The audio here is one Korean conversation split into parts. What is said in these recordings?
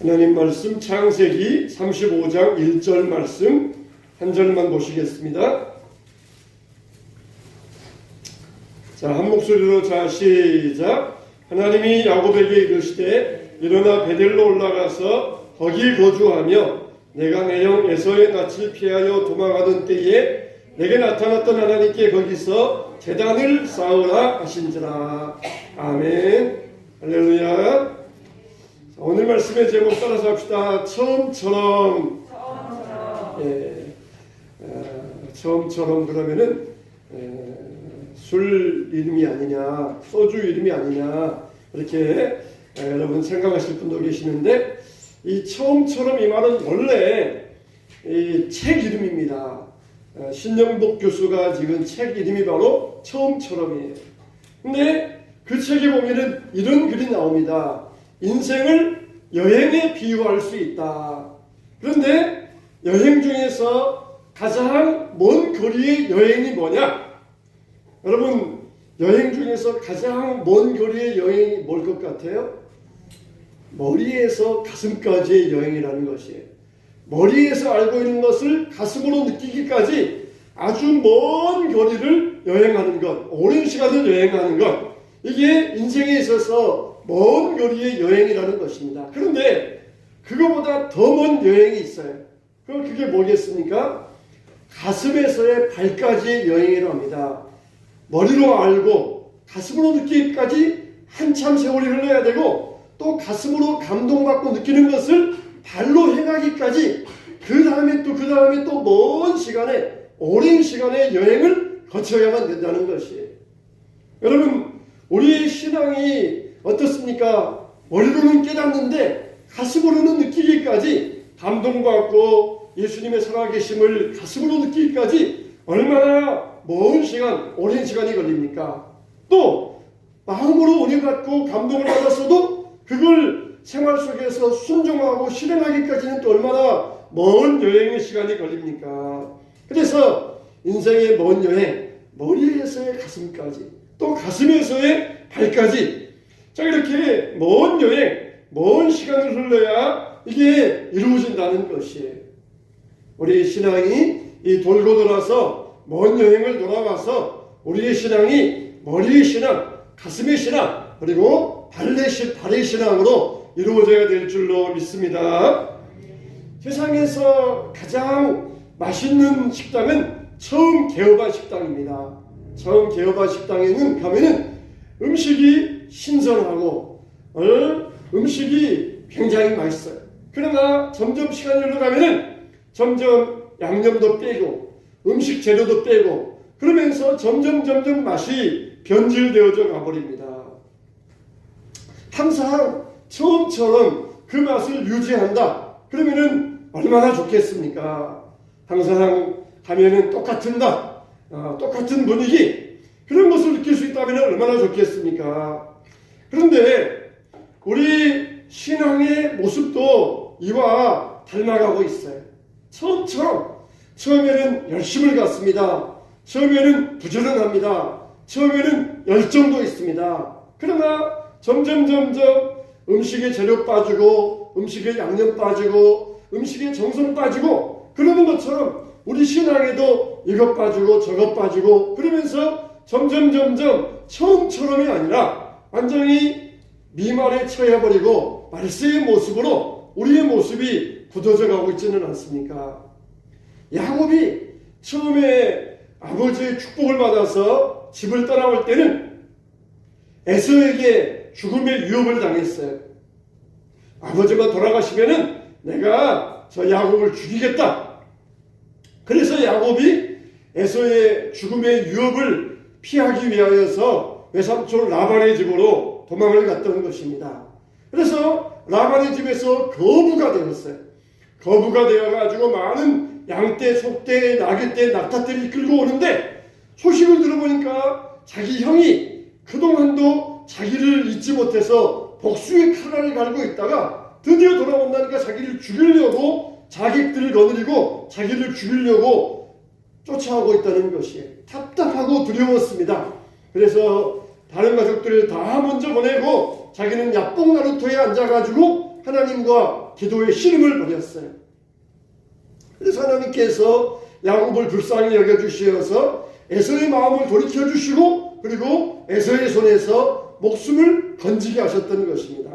하나님 말씀 창세기 35장 1절 말씀 한 절만 보시겠습니다. 자, 한 목소리로 자 시작. 하나님이 야곱에게 이르시되 일어나 베델로 올라가서 거기 거주하며 내가 내 형 에서의 낯을 피하여 도망하던 때에 내게 나타났던 하나님께 거기서 제단을 쌓으라 하신지라. 아멘. 할렐루야. 오늘 말씀의 제목 따라서 합시다. 처음처럼. 처음처럼 그러면은 술 이름이 아니냐, 소주 이름이 아니냐 이렇게 여러분 생각하실 분도 계시는데, 이 처음처럼 이 말은 원래 이 책 이름입니다. 신영복 교수가 지은 책 이름이 바로 처음처럼이에요. 근데 그 책에 보면은 이런 글이 나옵니다. 인생을 여행에 비유할 수 있다. 그런데 여행 중에서 가장 먼 거리의 여행이 뭐냐? 여러분, 여행 중에서 가장 먼 거리의 여행이 뭘 것 같아요? 머리에서 가슴까지의 여행이라는 것이에요. 머리에서 알고 있는 것을 가슴으로 느끼기까지 아주 먼 거리를 여행하는 것, 오랜 시간을 여행하는 것, 이게 인생에 있어서 먼 거리의 여행이라는 것입니다. 그런데 그거보다 더 먼 여행이 있어요. 그럼 그게 뭐겠습니까? 가슴에서의 발까지의 여행이라고 합니다. 머리로 알고 가슴으로 느끼기까지 한참 세월이 흘러야 되고, 또 가슴으로 감동받고 느끼는 것을 발로 행하기까지 그 다음에 또 먼 시간에, 오랜 시간의 여행을 거쳐야만 된다는 것이에요. 여러분, 우리의 신앙이 어떻습니까? 머리로는 깨닫는데 가슴으로는 느끼기까지, 감동받고 예수님의 살아계심을 가슴으로 느끼기까지 얼마나 먼 시간, 오랜 시간이 걸립니까? 또 마음으로 은혜 받고 감동을 받았어도 그걸 생활 속에서 순종하고 실행하기까지는 또 얼마나 먼 여행의 시간이 걸립니까? 그래서 인생의 먼 여행, 머리에서의 가슴까지, 또 가슴에서의 발까지, 자, 이렇게 먼 여행, 먼 시간을 흘러야 이게 이루어진다는 것이에요. 우리 신앙이 이 돌고 돌아서 먼 여행을 돌아와서 우리의 신앙이 머리의 신앙, 가슴의 신앙, 그리고 발의 신앙으로 이루어져야 될 줄로 믿습니다. 세상에서 가장 맛있는 식당은 처음 개업한 식당입니다. 처음 개업한 식당에는 가면은 음식이 신선하고 음식이 굉장히 맛있어요. 그러나 점점 시간이 흘러가면은 점점 양념도 빼고 음식 재료도 빼고 그러면서 점점 맛이 변질되어져 가버립니다. 항상 처음처럼 그 맛을 유지한다. 그러면은 얼마나 좋겠습니까? 항상 가면은 똑같은 맛, 똑같은 분위기, 그런 것을 느낄 수 있다면 얼마나 좋겠습니까? 그런데 우리 신앙의 모습도 이와 닮아가고 있어요. 처음에는 열심을 갖습니다. 처음에는 부지런합니다. 처음에는 열정도 있습니다. 그러나 점점 음식에 재료 빠지고, 음식에 양념 빠지고, 음식에 정성 빠지고, 그러는 것처럼 우리 신앙에도 이것 빠지고 저것 빠지고, 그러면서 점점 처음처럼이 아니라 완전히 미말에 처해버리고 말세의 모습으로 우리의 모습이 굳어져 가고 있지는 않습니까? 야곱이 처음에 아버지의 축복을 받아서 집을 떠나올 때는 에서에게 죽음의 위협을 당했어요. 아버지가 돌아가시면은 내가 저 야곱을 죽이겠다. 그래서 야곱이 에서의 죽음의 위협을 피하기 위하여서 외삼촌 라반의 집으로 도망을 갔던 것입니다. 그래서 라반의 집에서 거부가 되었어요. 거부가 되어가지고 많은 양떼, 소떼, 나귀떼, 낙타떼를 끌고 오는데, 소식을 들어보니까 자기 형이 그동안도 자기를 잊지 못해서 복수의 칼날을 갈고 있다가 드디어 돌아온다니까 자기를 죽이려고, 자객들을 거느리고 자기를 죽이려고 쫓아오고 있다는 것이 답답하고 두려웠습니다. 그래서 다른 가족들을 다 먼저 보내고 자기는 야뽕나루터에 앉아가지고 하나님과 기도의 씨름을 벌였어요. 그래서 하나님께서 야곱을 불쌍히 여겨주시어서 에서의 마음을 돌이켜주시고 그리고 에서의 손에서 목숨을 건지게 하셨던 것입니다.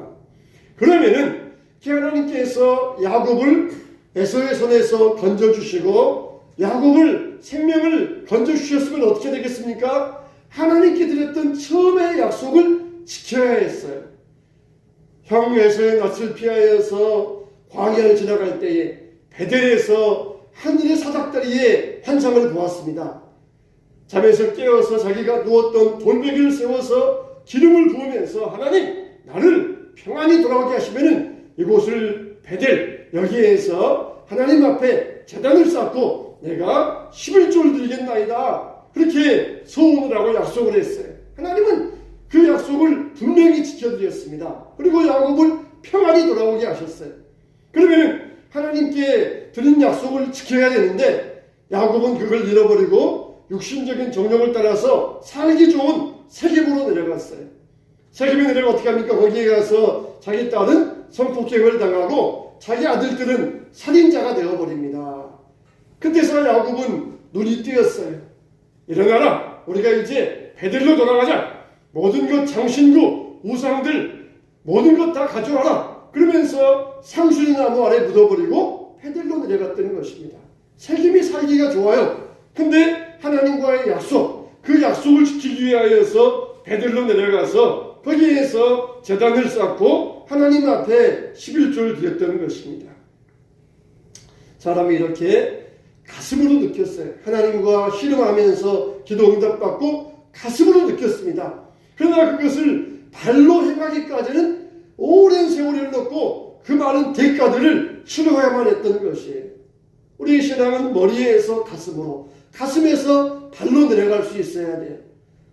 그러면은 하나님께서 야곱을 에서의 손에서 건져주시고 야곱을 생명을 건져주셨으면 어떻게 되겠습니까? 하나님께 드렸던 처음의 약속을 지켜야 했어요. 형 에서의 낯을 피하여서 광야를 지나갈 때에 베델에서 하늘의 사닥다리에 환상을 보았습니다. 잠에서 깨어서 자기가 누웠던 돌베개를 세워서 기름을 부으면서 하나님 나를 평안히 돌아오게 하시면은 이곳을 베델 여기에서 하나님 앞에 제단을 쌓고 내가 11조를 드리겠나이다. 그렇게 소원을 하고 약속을 했어요. 하나님은 그 약속을 분명히 지켜드렸습니다. 그리고 야곱을 평안히 돌아오게 하셨어요. 그러면 하나님께 드린 약속을 지켜야 되는데 야곱은 그걸 잃어버리고 육신적인 정욕을 따라서 살기 좋은 세겜으로 내려갔어요. 세겜에 내려가 어떻게 합니까? 거기에 가서 자기 딸은 성폭행을 당하고 자기 아들들은 살인자가 되어버립니다. 그때서 야곱은 눈이 뜨였어요. 일어나라. 우리가 이제 베델로 돌아가자. 모든 것 장신구 우상들 모든 것 다 가져와라. 그러면서 상수리 나무 아래 묻어버리고 베델로 내려갔다는 것입니다. 세겜이 살기가 좋아요. 근데 하나님과의 약속, 그 약속을 지키기 위하여서 베델로 내려가서 거기에서 제단을 쌓고 하나님 앞에 11조를 드렸다는 것입니다. 사람이 이렇게 가슴으로 느꼈어요. 하나님과 씨름하면서 기도 응답받고 가슴으로 느꼈습니다. 그러나 그것을 발로 행하기까지는 오랜 세월을 넣고 그 많은 대가들을 치러야만 했던 것이에요. 우리 신앙은 머리에서 가슴으로, 가슴에서 발로 내려갈 수 있어야 돼요.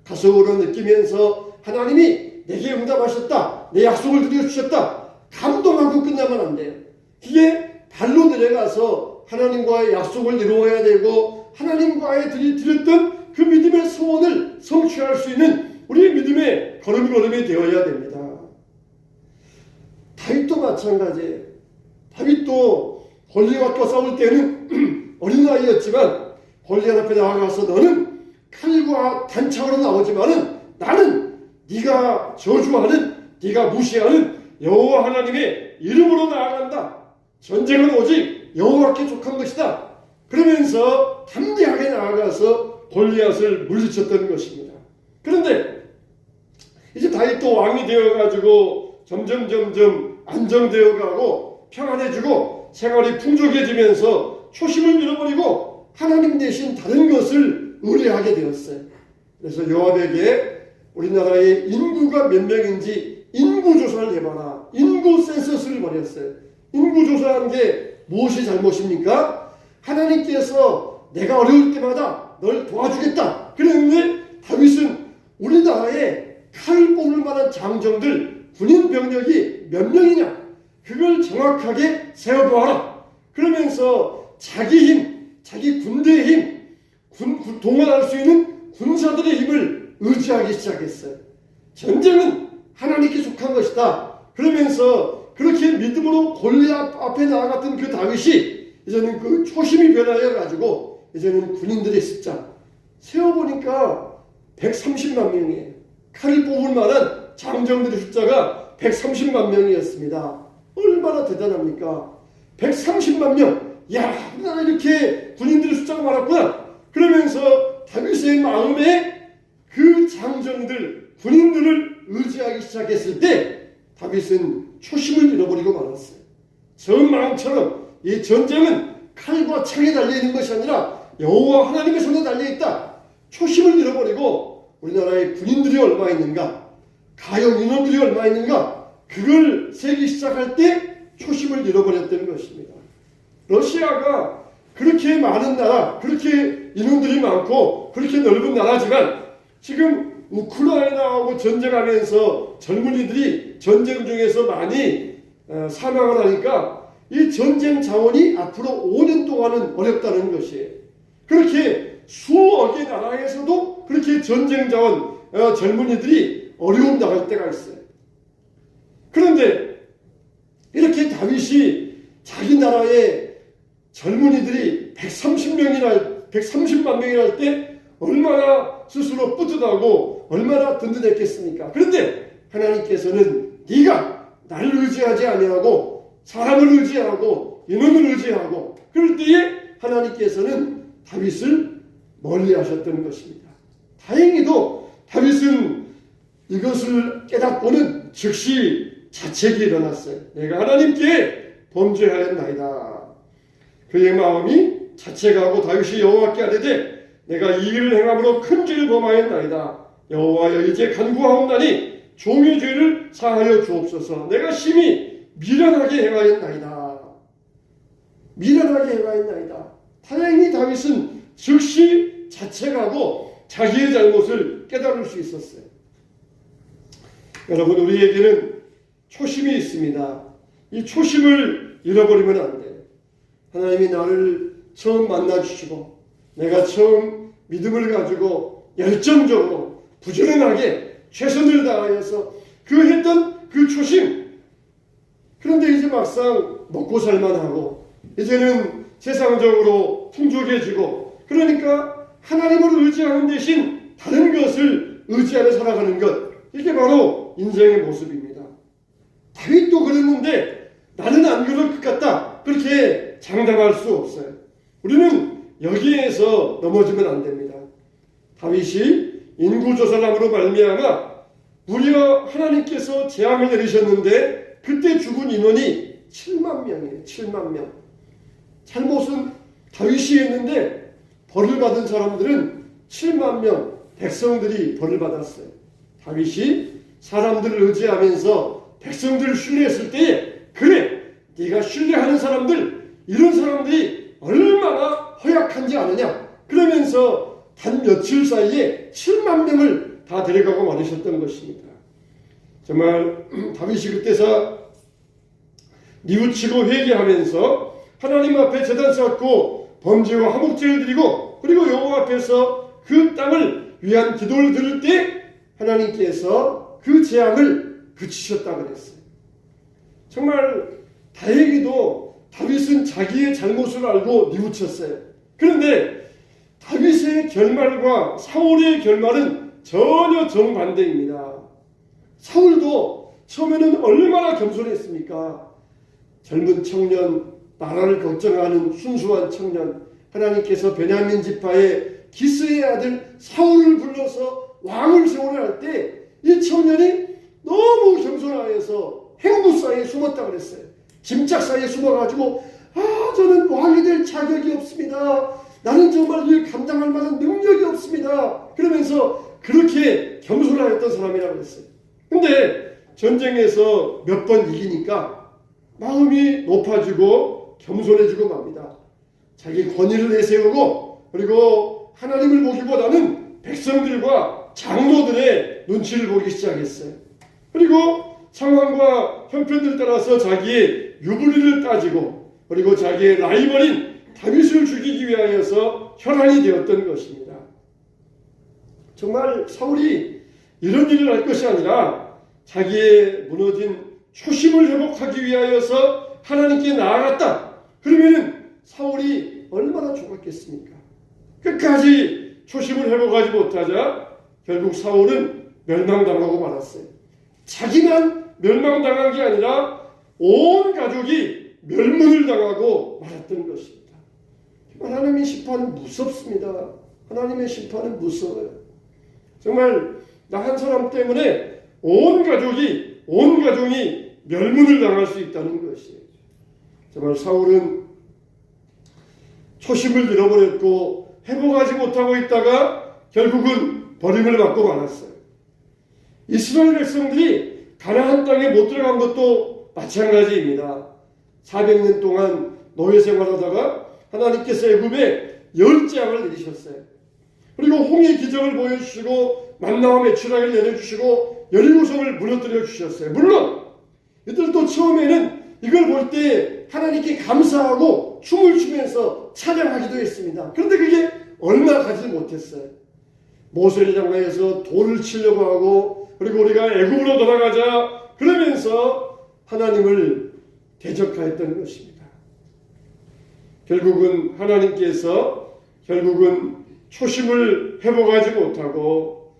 가슴으로 느끼면서 하나님이 내게 응답하셨다, 내 약속을 드려주셨다, 감동하고 끝나면 안 돼요. 이게 발로 내려가서 하나님과의 약속을 이루어야 되고 하나님과의 드렸던 그 믿음의 소원을 성취할 수 있는 우리의 믿음의 걸음걸음이 되어야 됩니다. 다윗도 마찬가지예요. 다윗도 골리앗과 싸울 때는 어린아이였지만 골리앗 앞에 나아가서 너는 칼과 단창으로 나오지만은 나는 네가 저주하는, 네가 무시하는 여호와 하나님의 이름으로 나아간다. 전쟁은 오직 여호와께 속한 것이다. 그러면서 담대하게 나아가서 골리앗을 물리쳤던 것입니다. 그런데 이제 다윗도 왕이 되어가지고 점점 안정되어 가고 평안해지고 생활이 풍족해지면서 초심을 잃어버리고 하나님 대신 다른 것을 의뢰하게 되었어요. 그래서 요압에게 우리나라의 인구가 몇 명인지 인구조사를 해봐라. 인구 센서스를 벌였어요. 인구조사한 게 무엇이 잘못입니까? 하나님께서 내가 어려울 때마다 널 도와주겠다. 그랬는데 다윗은 우리나라에 칼을 뽑을 만한 장정들, 군인 병력이 몇 명이냐? 그걸 정확하게 세어보아라. 그러면서 자기 힘, 자기 군대의 힘, 동원할 수 있는 군사들의 힘을 의지하기 시작했어요. 전쟁은 하나님께 속한 것이다. 그러면서 그렇게 믿음으로 골리앗 앞에 나아갔던 그 다윗이 이제는 그 초심이 변하여 가지고 이제는 군인들의 숫자 세어보니까 130만 명이에요. 칼을 뽑을 만한 장정들의 숫자가 130만 명이었습니다. 얼마나 대단합니까? 130만 명. 야, 나 이렇게 군인들의 숫자가 많았구나. 그러면서 다윗의 마음에 그 장정들, 군인들을 의지하기 시작했을 때 다윗은 초심을 잃어버리고 말았어요. 전망처럼 이 전쟁은 칼과 창에 달려있는 것이 아니라 여호와 하나님의 손에 달려있다. 초심을 잃어버리고 우리나라의 군인들이 얼마 있는가, 가용 인원들이 얼마 있는가, 그걸 세기 시작할 때 초심을 잃어버렸다는 것입니다. 러시아가 그렇게 많은 나라, 그렇게 인원들이 많고 그렇게 넓은 나라지만 지금 우크라이나하고 전쟁하면서 젊은이들이 전쟁 중에서 많이 사망을 하니까 이 전쟁 자원이 앞으로 5년 동안은 어렵다는 것이에요. 그렇게 수억의 나라에서도 그렇게 전쟁 자원 젊은이들이 어려움 나갈 때가 있어요. 그런데 이렇게 다윗이 자기 나라의 젊은이들이 130만 명이나 할 때 얼마나 스스로 뿌듯하고 얼마나 든든했겠습니까? 그런데 하나님께서는 네가 나를 의지하지 아니하고 사람을 의지하고 인원을 의지하고 그럴 때에 하나님께서는 다윗을 멀리하셨던 것입니다. 다행히도 다윗은 이것을 깨닫고는 즉시 자책이 일어났어요. 내가 하나님께 범죄하였나이다. 그의 마음이 자책하고 다윗이 여호와께 아뢰되 내가 이 일을 행함으로 큰 죄를 범하였나이다. 여호와여 이제 간구하옵나니 종의 죄를 사하여 주옵소서. 내가 심히 미련하게 행하였나이다. 미련하게 행하였나이다. 다행히 다윗은 즉시 자책하고 자기의 잘못을 깨달을 수 있었어요. 여러분, 우리에게는 초심이 있습니다. 이 초심을 잃어버리면 안 돼요. 하나님이 나를 처음 만나주시고 내가 처음 믿음을 가지고 열정적으로 부지런하게 최선을 다하여서 그 했던 그 초심, 그런데 이제 막상 먹고 살만하고 이제는 세상적으로 풍족해지고 그러니까 하나님을 의지하는 대신 다른 것을 의지하며 살아가는 것, 이게 바로 인생의 모습입니다. 다윗도 그랬는데 나는 안 그럴 것 같다, 그렇게 장담할 수 없어요. 우리는 여기에서 넘어지면 안 됩니다. 다윗이 인구조사함으로 말미암아 무려 하나님께서 재앙을 내리셨는데 그때 죽은 인원이 7만 명이에요. 7만 명. 잘못은 다윗이 했는데 벌을 받은 사람들은 7만 명 백성들이 벌을 받았어요. 다윗이 사람들을 의지하면서 백성들을 신뢰했을 때에 그래, 네가 신뢰하는 사람들, 이런 사람들이 얼마나 허약한지 아느냐, 그러면서 단 며칠 사이에 7만 명을 다 데려가고 말으셨던 것입니다. 정말 다윗이 그때서 뉘우치고 회개하면서 하나님 앞에 제단 쌓고 범죄와 화목제를 드리고 그리고 여호와 앞에서 그 땅을 위한 기도를 드릴 때 하나님께서 그 재앙을 그치셨다 그랬어요. 정말 다행히도 다윗은 자기의 잘못을 알고 뉘우쳤어요. 그런데 다윗의 결말과 사울의 결말은 전혀 정반대입니다. 사울도 처음에는 얼마나 겸손했습니까? 젊은 청년, 나라를 걱정하는 순수한 청년, 하나님께서 베냐민 지파의 기스의 아들 사울을 불러서 왕을 세우려 할 때 이 청년이 너무 겸손하여서 행부 사이에 숨었다 그랬어요. 짐짝 사이에 숨어가지고 저는 왕이 될 자격이 없습니다. 나는 정말 이 감당할 만한 능력이 없습니다. 그러면서 그렇게 겸손하였던 사람이라고 했어요. 근데 전쟁에서 몇 번 이기니까 마음이 높아지고 겸손해지고 맙니다. 자기 권위를 내세우고 그리고 하나님을 보기보다는 백성들과 장로들의 눈치를 보기 시작했어요. 그리고 상황과 형편들 따라서 자기의 유불리를 따지고 그리고 자기의 라이벌인 다윗을 죽이기 위하여서 혈안이 되었던 것입니다. 정말 사울이 이런 일을 할 것이 아니라 자기의 무너진 초심을 회복하기 위하여서 하나님께 나아갔다. 그러면은 사울이 얼마나 좋았겠습니까? 끝까지 초심을 회복하지 못하자 결국 사울은 멸망당하고 말았어요. 자기만 멸망당한 게 아니라 온 가족이 멸문을 당하고 말았던 것입니다. 하나님의 심판은 무섭습니다. 하나님의 심판은 무서워요. 정말 나 한 사람 때문에 온 가족이 멸문을 당할 수 있다는 것이에요. 정말 사울은 초심을 잃어버렸고 회복하지 못하고 있다가 결국은 버림을 받고 말았어요. 이스라엘 백성들이 가나안 땅에 못 들어간 것도 마찬가지입니다. 400년 동안 노예 생활하다가 하나님께서 애굽에 10재앙을 내리셨어요. 그리고 홍해 기적을 보여주시고 만나와 메추라기를 내려주시고 여리고성을 무너뜨려 주셨어요. 물론 이들도 처음에는 이걸 볼 때 하나님께 감사하고 춤을 추면서 찬양하기도 했습니다. 그런데 그게 얼마 가지 못했어요. 모세를 향하여서 돌을 치려고 하고 그리고 우리가 애굽으로 돌아가자 그러면서 하나님을 대적하였던 것입니다. 결국은 하나님께서 초심을 회복하지 못하고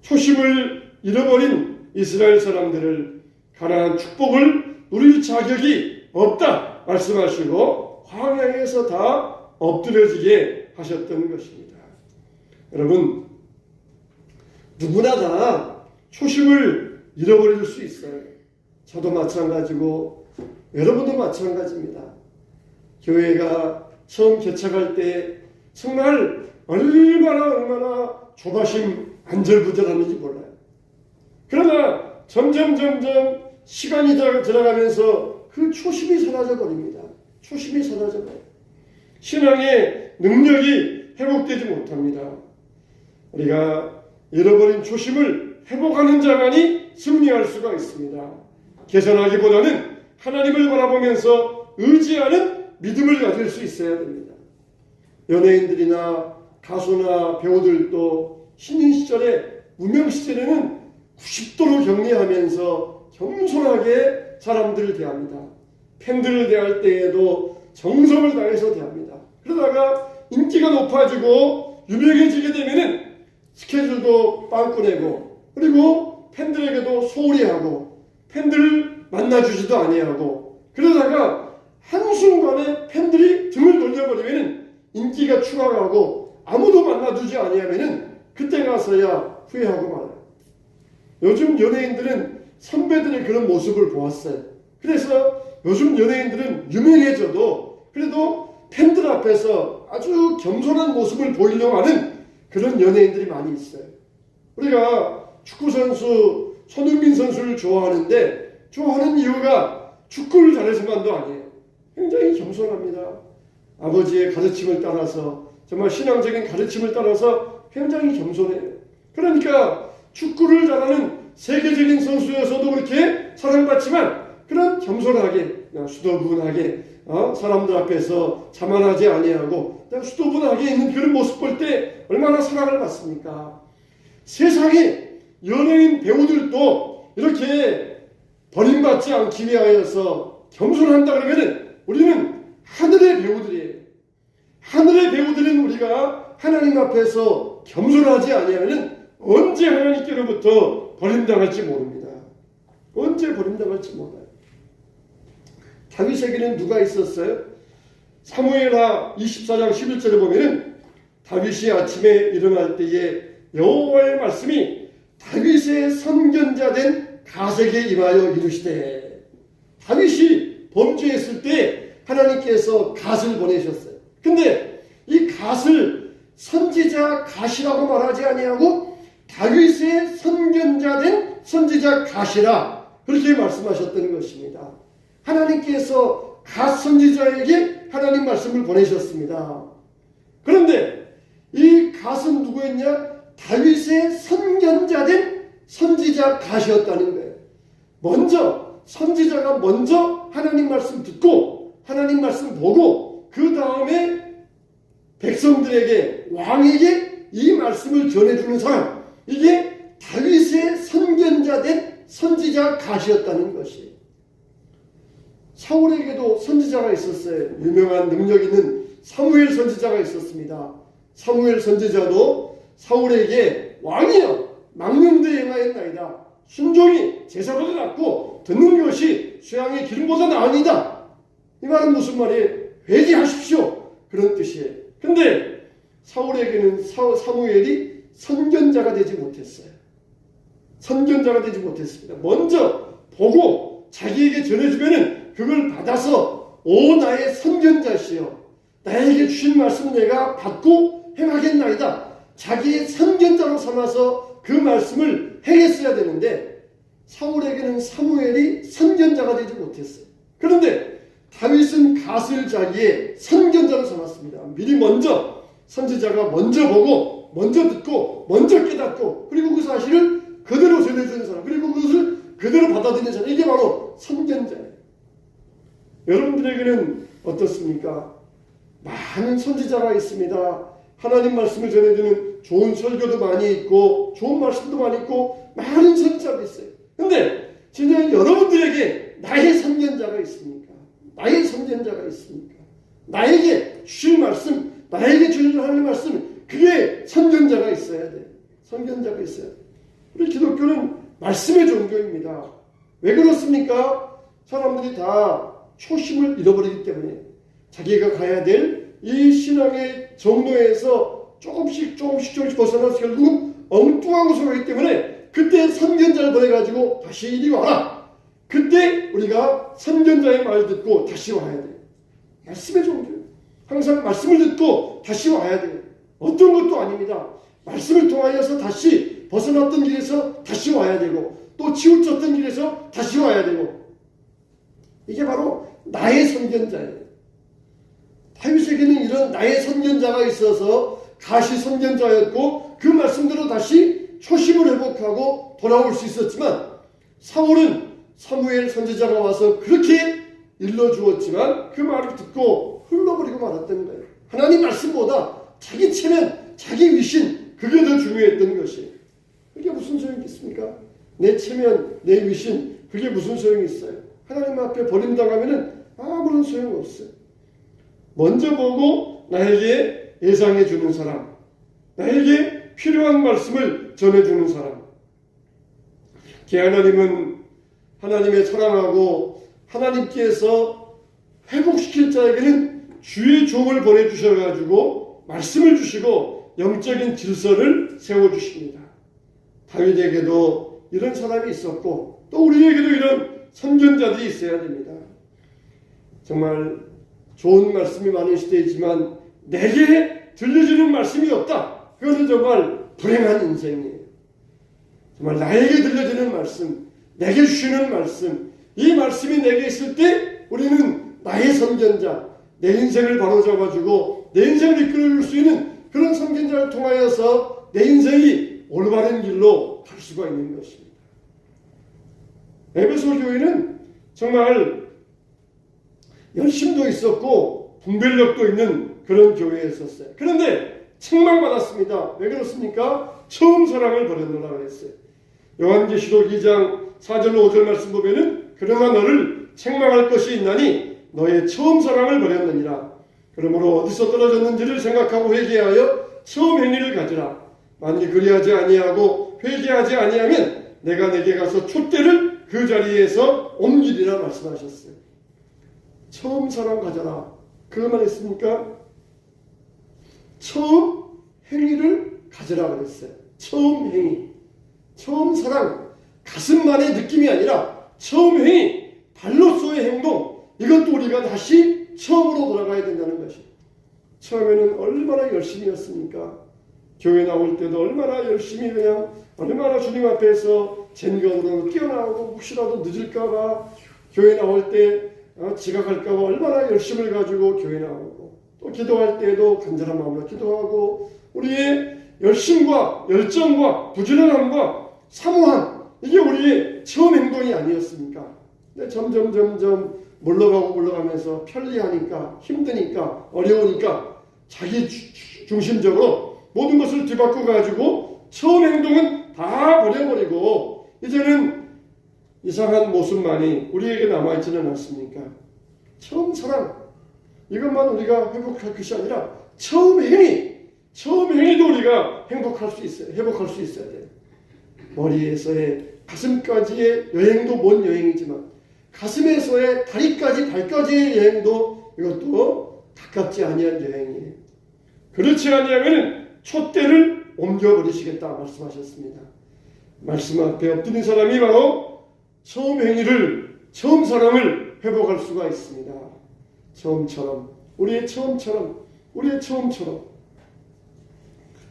초심을 잃어버린 이스라엘 사람들을 가나안 축복을 누릴 자격이 없다 말씀하시고 광야에서 다 엎드려지게 하셨던 것입니다. 여러분, 누구나 다 초심을 잃어버릴 수 있어요. 저도 마찬가지고 여러분도 마찬가지입니다. 교회가 처음 개척할 때 정말 얼마나 조바심 안절부절하는지 몰라요. 그러나 점점 시간이 들어가면서 그 초심이 사라져 버립니다. 초심이 사라져 버려요. 신앙의 능력이 회복되지 못합니다. 우리가 잃어버린 초심을 회복하는 자만이 승리할 수가 있습니다. 개선하기보다는 하나님을 바라보면서 의지하는 믿음을 가질 수 있어야 됩니다. 연예인들이나 가수나 배우들도 신인 시절에 무명 시절에는 90도로 격리하면서 겸손하게 사람들을 대합니다. 팬들을 대할 때에도 정성을 다해서 대합니다. 그러다가 인기가 높아지고 유명해지게 되면은 스케줄도 빵꾸내고 그리고 팬들에게도 소홀히 하고 팬들을 만나주지도 아니하고 그러다가 한순간에 팬들이 등을 돌려버리면은 인기가 추가하고 아무도 만나주지 아니하면은 그때 가서야 후회하고 말아요. 요즘 연예인들은 선배들의 그런 모습을 보았어요. 그래서 요즘 연예인들은 유명해져도 그래도 팬들 앞에서 아주 겸손한 모습을 보이려고 하는 그런 연예인들이 많이 있어요. 우리가 축구선수 손흥민 선수를 좋아하는데 좋아하는 이유가 축구를 잘해서만도 아니에요. 굉장히 겸손합니다. 아버지의 가르침을 따라서 정말 신앙적인 가르침을 따라서 굉장히 겸손해요. 그러니까 축구를 잘하는 세계적인 선수여서도 그렇게 사랑받지만 그런 겸손하게 수더분하게 사람들 앞에서 자만하지 아니하고 수도분하게 있는 그런 모습 볼 때 얼마나 사랑을 받습니까? 세상에 연예인 배우들도 이렇게 버림받지 않기 위하여서 겸손한다 그러면은 우리는 하늘의 배우들이에요. 하늘의 배우들은 우리가 하나님 앞에서 겸손하지 아니하면은 언제 하나님께로부터 버림당할지 모릅니다. 언제 버림당할지 몰라요. 다윗에게는 누가 있었어요? 사무엘하 24장 11절에 보면은 다윗이 아침에 일어날 때에 여호와의 말씀이 다윗의 선견자 된 갓에게 임하여 이르시되 다윗이 범죄했을 때 하나님께서 갓을 보내셨어요. 근데 이 갓을 선지자 갓이라고 말하지 아니하고 다윗의 선견자 된 선지자 갓이라 그렇게 말씀하셨던 것입니다. 하나님께서 갓 선지자에게 하나님 말씀을 보내셨습니다. 그런데 이 갓은 누구였냐? 다윗의 선견자 된 선지자 갓이었다는 거예요. 선지자가 먼저 하나님 말씀 듣고 하나님 말씀 보고 그 다음에 백성들에게 왕에게 이 말씀을 전해주는 사람, 이게 다윗의 선견자 된 선지자 갓이었다는 것이에요. 사울에게도 선지자가 있었어요. 유명한 능력 있는 사무엘 선지자가 있었습니다. 사무엘 선지자도 사울에게 왕이여 망령되이 행하였나이다. 순종이 제사보다 낫고 듣는 것이 수양의 기름보다 나으니다. 이 말은 무슨 말이에요? 회개하십시오. 그런 뜻이에요. 근데 사울에게는 사무엘이 선견자가 되지 못했어요. 선견자가 되지 못했습니다. 먼저 보고 자기에게 전해주면은 그걸 받아서 오 나의 선견자시여 나에게 주신 말씀 내가 받고 행하겠나이다. 자기의 선견자로 삼아서 그 말씀을 행했어야 되는데 사울에게는 사무엘이 선견자가 되지 못했어요. 그런데 다윗은 갓을 자기의 선견자로 삼았습니다. 미리 먼저 선지자가 먼저 보고 먼저 듣고 먼저 깨닫고 그리고 그 사실을 그대로 전해주는 사람 그리고 그것을 그대로 받아들이는 사람 이게 바로 선견자예요. 여러분들에게는 어떻습니까? 많은 선지자가 있습니다. 하나님 말씀을 전해주는 좋은 설교도 많이 있고 좋은 말씀도 많이 있고 많은 선지자가 있어요. 근데 진짜 여러분들에게 나의 선견자가 있습니까? 나의 선견자가 있습니까? 나에게 주신 말씀, 나에게 주신 하나님의 말씀, 그게 선견자가 있어야 돼. 선견자가 있어야 돼. 우리 기독교는 말씀의 종교입니다. 왜 그렇습니까? 사람들이 다 초심을 잃어버리기 때문에 자기가 가야 될 이 신앙의 정도에서 조금씩 벗어나서 결국 엉뚱한 곳으로 가기 때문에 그때 선견자를 보내가지고 다시 이리 와라. 그때 우리가 선견자의 말을 듣고 다시 와야 돼요. 말씀의 종교. 항상 말씀을 듣고 다시 와야 돼요. 어떤 것도 아닙니다. 말씀을 통하여서 다시 벗어났던 길에서 다시 와야 되고 또 치우쳤던 길에서 다시 와야 되고 이게 바로 나의 선견자예요. 다윗에게는 이런 나의 선견자가 있어서 가시 선견자였고 그 말씀대로 다시 초심을 회복하고 돌아올 수 있었지만 사울은 사무엘 선지자가 와서 그렇게 일러주었지만 그 말을 듣고 흘러버리고 말았다는 거예요. 하나님 말씀보다 자기 체면, 자기 위신 그게 더 중요했던 것이에요. 그게 무슨 소용이 있습니까? 내 체면, 내 위신 그게 무슨 소용이 있어요? 하나님 앞에 버림당하면 아무런 소용없어요. 먼저 보고 나에게 예상해 주는 사람, 나에게 필요한 말씀을 전해주는 사람. 하나님은 하나님의 사랑하고 하나님께서 회복시킬 자에게는 주의 종을 보내주셔가지고 말씀을 주시고 영적인 질서를 세워주십니다. 다윗에게도 이런 사람이 있었고 또 우리에게도 이런 선견자들이 있어야 됩니다. 정말 좋은 말씀이 많은 시대이지만 내게 들려주는 말씀이 없다. 그것은 정말 불행한 인생이에요. 정말 나에게 들려주는 말씀, 내게 주시는 말씀, 이 말씀이 내게 있을 때 우리는 나의 선견자, 내 인생을 바로잡아주고 내 인생을 이끌어줄 수 있는 그런 선견자를 통하여서 내 인생이 올바른 길로 갈 수가 있는 것입니다. 에베소 교회는 정말 열심도 있었고 분별력도 있는 그런 교회였었어요. 그런데 책망받았습니다. 왜 그렇습니까? 처음 사랑을 버렸노라 그랬어요. 요한계시록 2장 4절로 5절 말씀 보면은 그러나 너를 책망할 것이 있나니 너의 처음 사랑을 버렸느니라. 그러므로 어디서 떨어졌는지를 생각하고 회개하여 처음 행위를 가지라. 만일 그리하지 아니하고 회개하지 아니하면 내가 내게 가서 촛대를 그 자리에서 옮기리라 말씀하셨어요. 처음 사랑 가져라. 그것만 했습니까? 처음 행위를 가져라 그랬어요. 처음 행위. 처음 사랑. 가슴만의 느낌이 아니라 처음 행위. 발로서의 행동. 이것도 우리가 다시 처음으로 돌아가야 된다는 것이에요. 처음에는 얼마나 열심히 했습니까? 교회 나올 때도 얼마나 열심히 그냥 얼마나 주님 앞에서 젠경으로 뛰어나오고 혹시라도 늦을까봐 교회 나올 때 지각할까봐 얼마나 열심을 가지고 교회 나오고 또 기도할 때도 간절한 마음으로 기도하고 우리의 열심과 열정과 부지런함과 사모함 이게 우리의 처음 행동이 아니었습니까? 근데 점점 물러가면서 편리하니까 힘드니까 어려우니까 자기 중심적으로 모든 것을 뒤바꿔 가지고 처음 행동은 다 버려버리고 이제는 이상한 모습만이 우리에게 남아있지는 않습니까? 처음 사랑 이것만 우리가 회복할 것이 아니라 처음 행위도 우리가 회복할 수 있어야 돼요. 머리에서의 가슴까지의 여행도 먼 여행이지만 가슴에서의 다리까지 발까지의 여행도 이것도 가깝지 아니한 여행이에요. 그렇지 아니하면 촛대를 옮겨버리시겠다 말씀하셨습니다. 말씀 앞에 엎드린 사람이 바로 처음 행위를, 처음 사랑을 회복할 수가 있습니다. 처음처럼, 우리의 처음처럼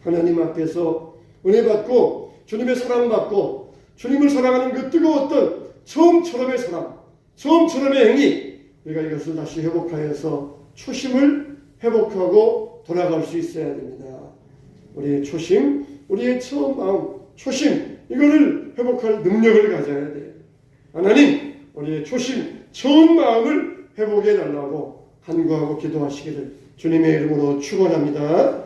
하나님 앞에서 은혜 받고 주님의 사랑 받고 주님을 사랑하는 그 뜨거웠던 처음처럼의 사랑, 처음처럼의 행위 우리가 이것을 다시 회복하여서 초심을 회복하고 돌아갈 수 있어야 됩니다. 우리의 초심, 우리의 처음 마음, 초심 이거를 회복할 능력을 가져야 돼요. 하나님 우리의 초심, 처음 마음을 회복해 달라고 간구하고 기도하시기를 주님의 이름으로 축원합니다.